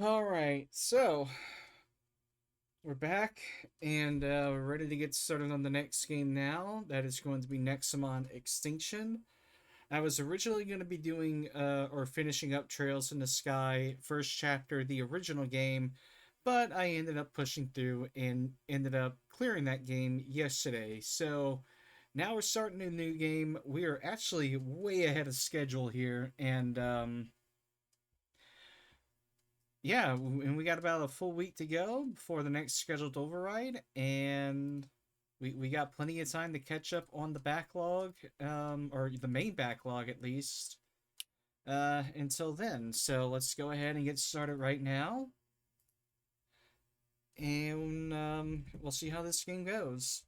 All right, so we're back and we're ready to get started on the next game now. That is going to be Nexomon Extinction. I was originally going to be doing or finishing up Trails in the Sky first chapter, the original game, but I ended up pushing through and ended up clearing that game yesterday. So now we're starting a new game. We are actually way ahead of schedule here, and yeah, and we got about a full week to go before the next scheduled override, and we got plenty of time to catch up on the backlog, or the main backlog at least, until then. So let's go ahead and get started right now, and we'll see how this game goes.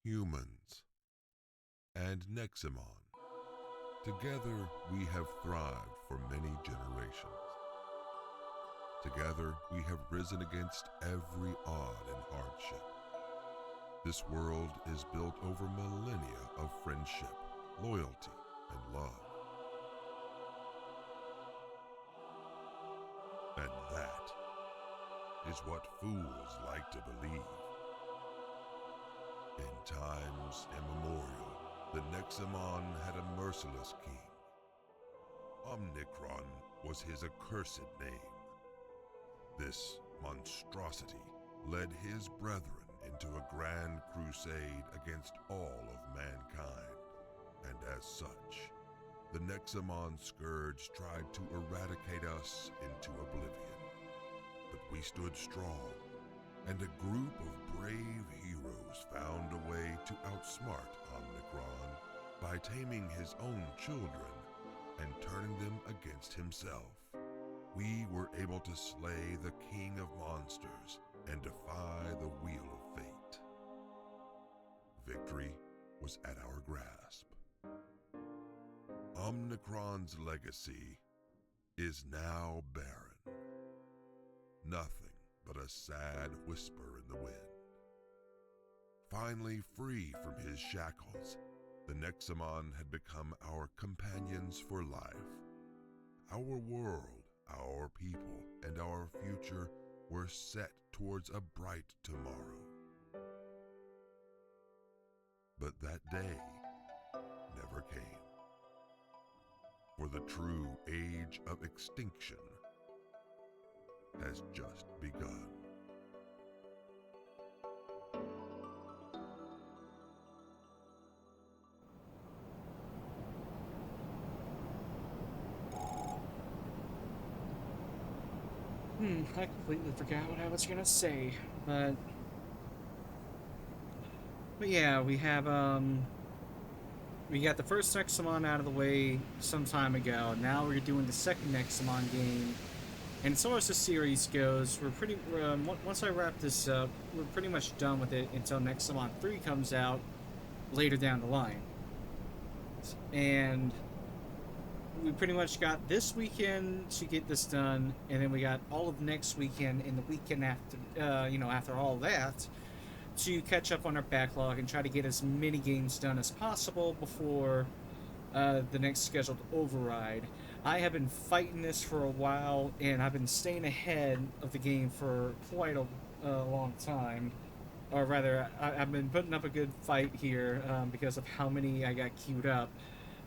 Humans, and Nexomon. Together we have thrived for many generations. Together we have risen against every odd and hardship. This world is built over millennia of friendship, loyalty, and love. And that is what fools like to believe. In times immemorial, the Nexomon had a merciless king. Omnicron was his accursed name. This monstrosity led his brethren into a grand crusade against all of mankind, and as such, the Nexomon Scourge tried to eradicate us into oblivion. But we stood strong, and a group of brave heroes found a way to outsmart Omnicron by taming his own children and turning them against himself. We were able to slay the king of monsters and defy the wheel of fate. Victory was at our grasp. Omnicron's legacy is now barren. Nothing but a sad whisper in the wind. Finally free from his shackles, the Nexomon had become our companions for life. Our world, our people, and our future were set towards a bright tomorrow. But that day never came. For the true age of extinction has just begun. I completely forgot what I was gonna say, but yeah, we got the first Nexomon out of the way some time ago. Now we're doing the second Nexomon game. And as far as the series goes, once I wrap this up, we're pretty much done with it until Nexomon 3 comes out later down the line. And we pretty much got this weekend to get this done, and then we got all of next weekend and the weekend after, after all that, to catch up on our backlog and try to get as many games done as possible before the next scheduled override. I have been fighting this for a while, and I've been staying ahead of the game for quite a long time. Or rather, I've been putting up a good fight here because of how many I got queued up.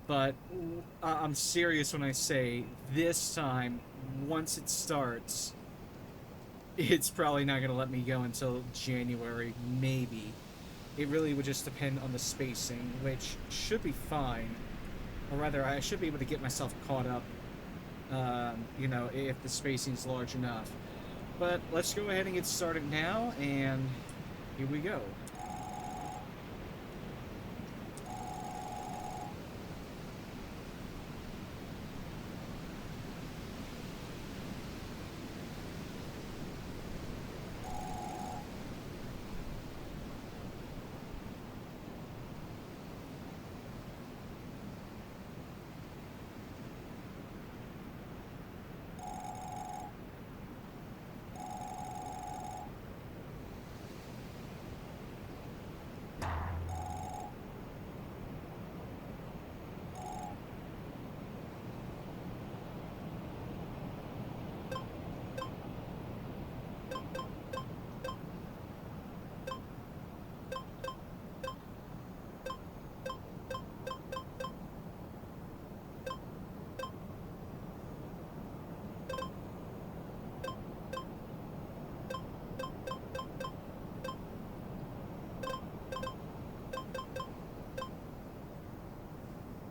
But I'm serious when I say this time, once it starts, it's probably not going to let me go until January, maybe. It really would just depend on the spacing, which should be fine. Or rather, I should be able to get myself caught up, if the spacing's large enough. But let's go ahead and get started now, and here we go.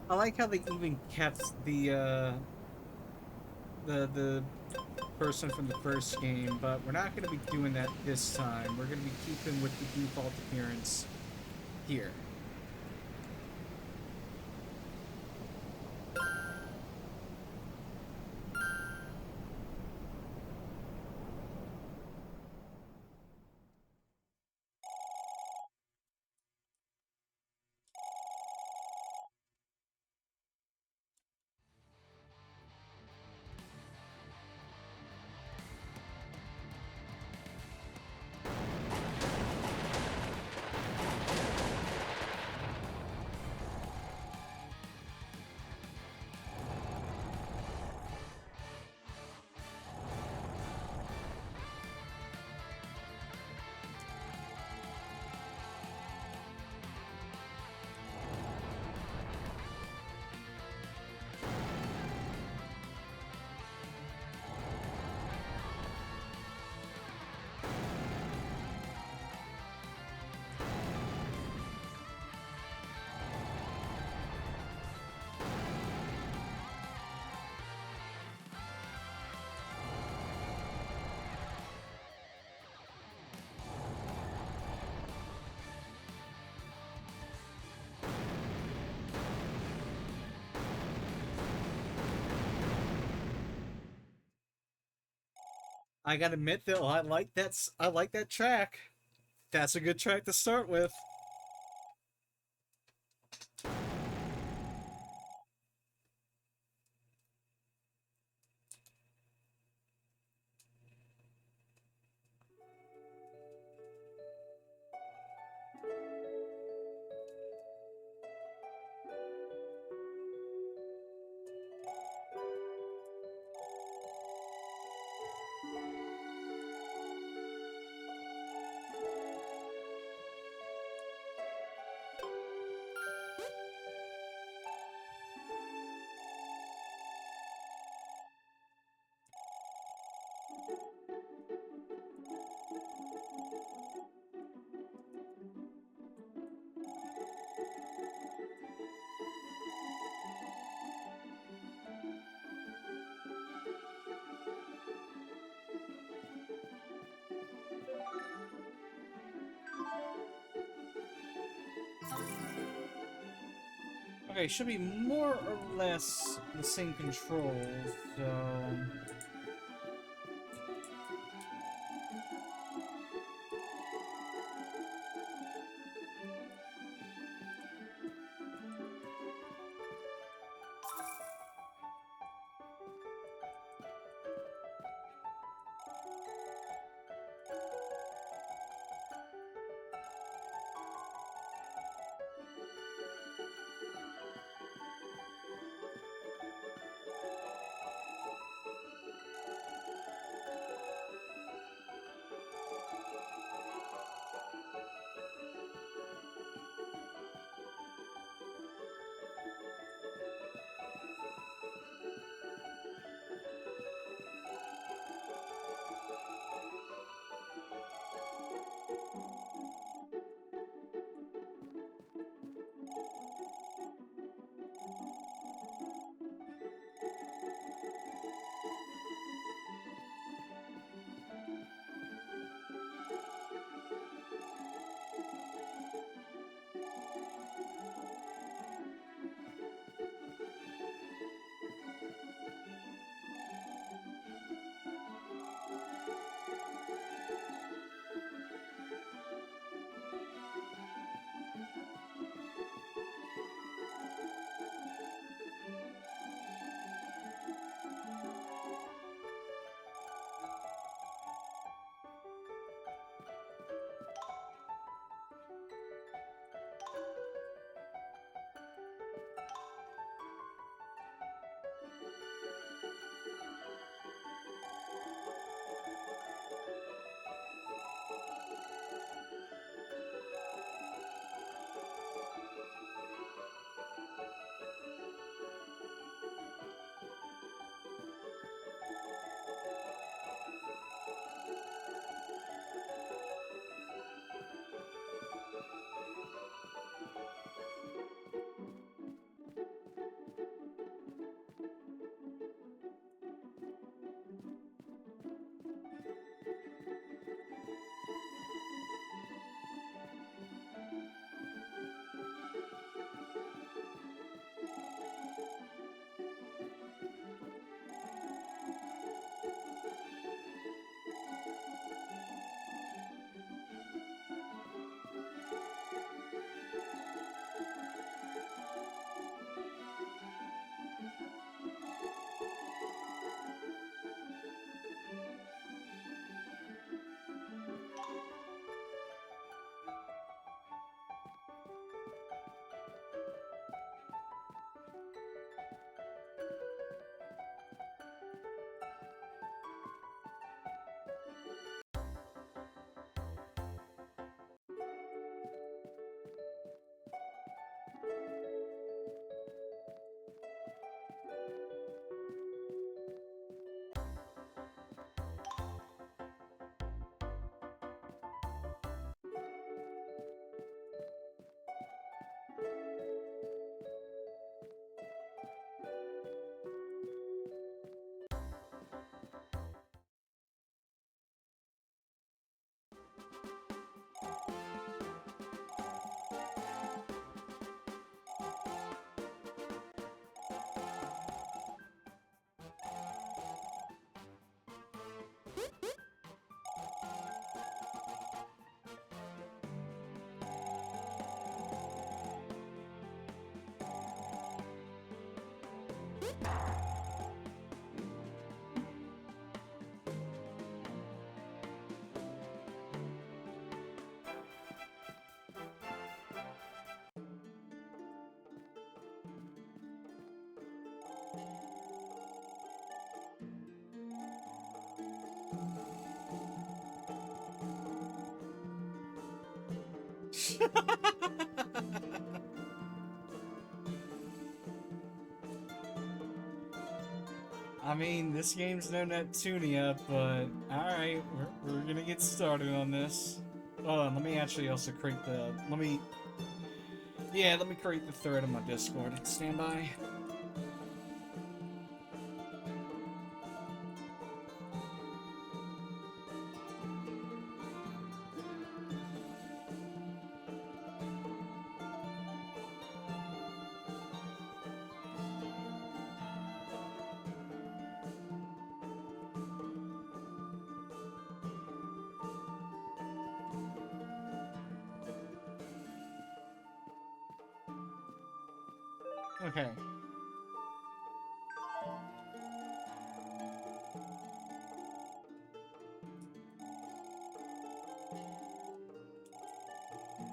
I like how they even kept the person from the first game, but we're not going to be doing that this time. We're going to be keeping with the default appearance here. I gotta admit though, I like that track. That's a good track to start with. Okay, should be more or less the same controls, so... I mean, this game's no Neptunia, but alright, we're gonna get started on this. Hold on, let me actually also create the... Yeah, let me create the thread on my Discord. Stand by. Okay.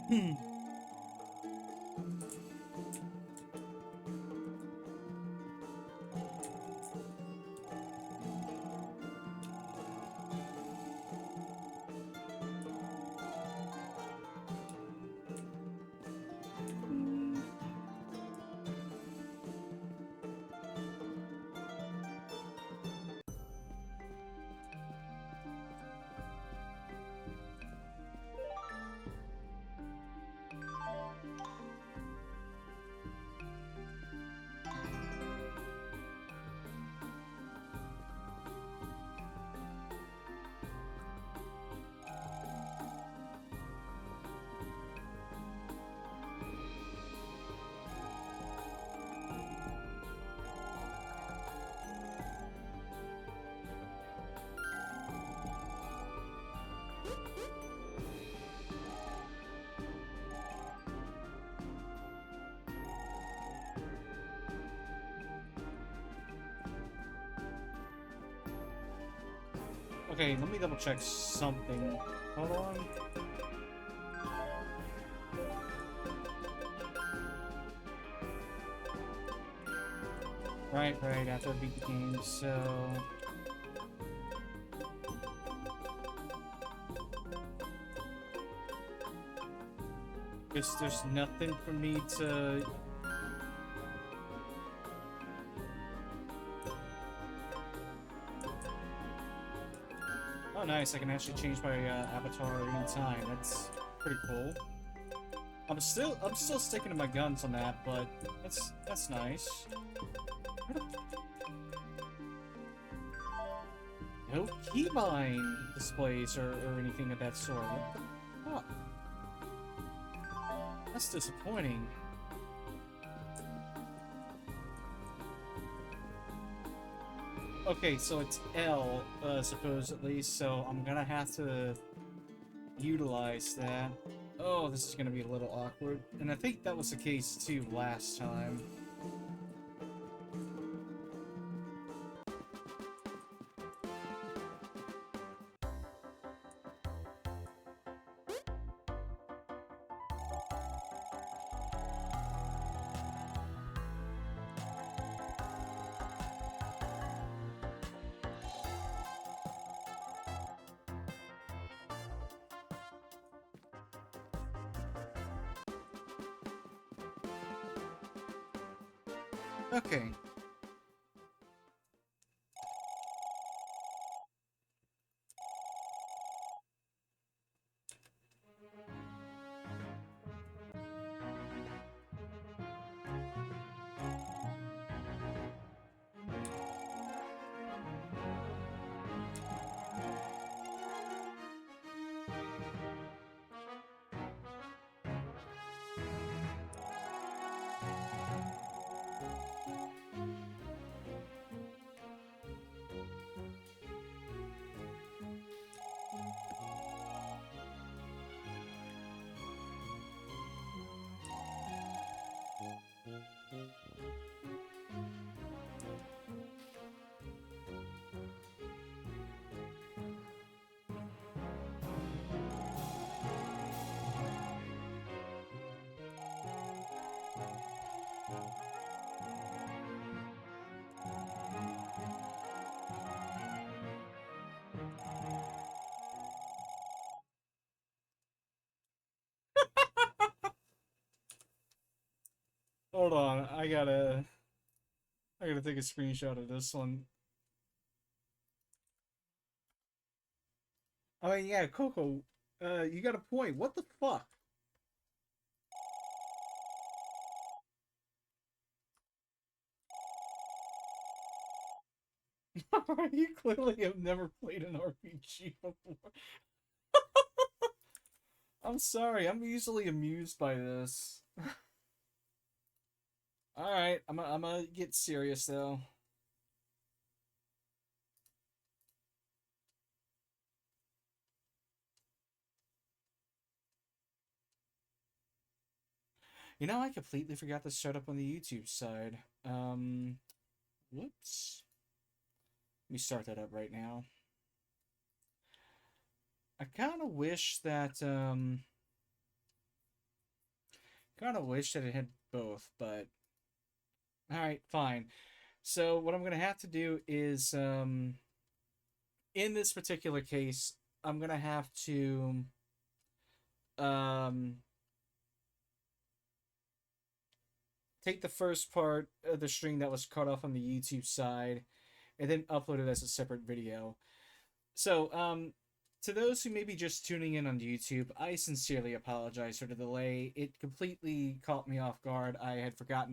Hmm. Okay, let me double check something. Hold on. Right, after I beat the game, so... Guess there's nothing for me to... Oh, nice, I can actually change my avatar anytime. That's pretty cool. I'm still sticking to my guns on that, but that's nice. No keybind displays or anything of that sort. What the fuck? That's disappointing. Okay, so it's L, supposedly, so I'm gonna have to utilize that. Oh, this is gonna be a little awkward. And I think that was the case, too, last time. Okay. Hold on, I gotta take a screenshot of this one. Oh yeah, Coco, you got a point. What the fuck? You clearly have never played an RPG before. I'm sorry, I'm easily amused by this. Alright, I'm gonna get serious though. You know, I completely forgot to set up on the YouTube side. Whoops. Let me start that up right now. I kind of wish that it had both, but all right, fine. So what I'm gonna have to do is, in this particular case, I'm gonna have to, um, take the first part of the string that was cut off on the YouTube side, and then upload it as a separate video. So, to those who may be just tuning in on YouTube, I sincerely apologize for the delay. It completely caught me off guard. I had forgotten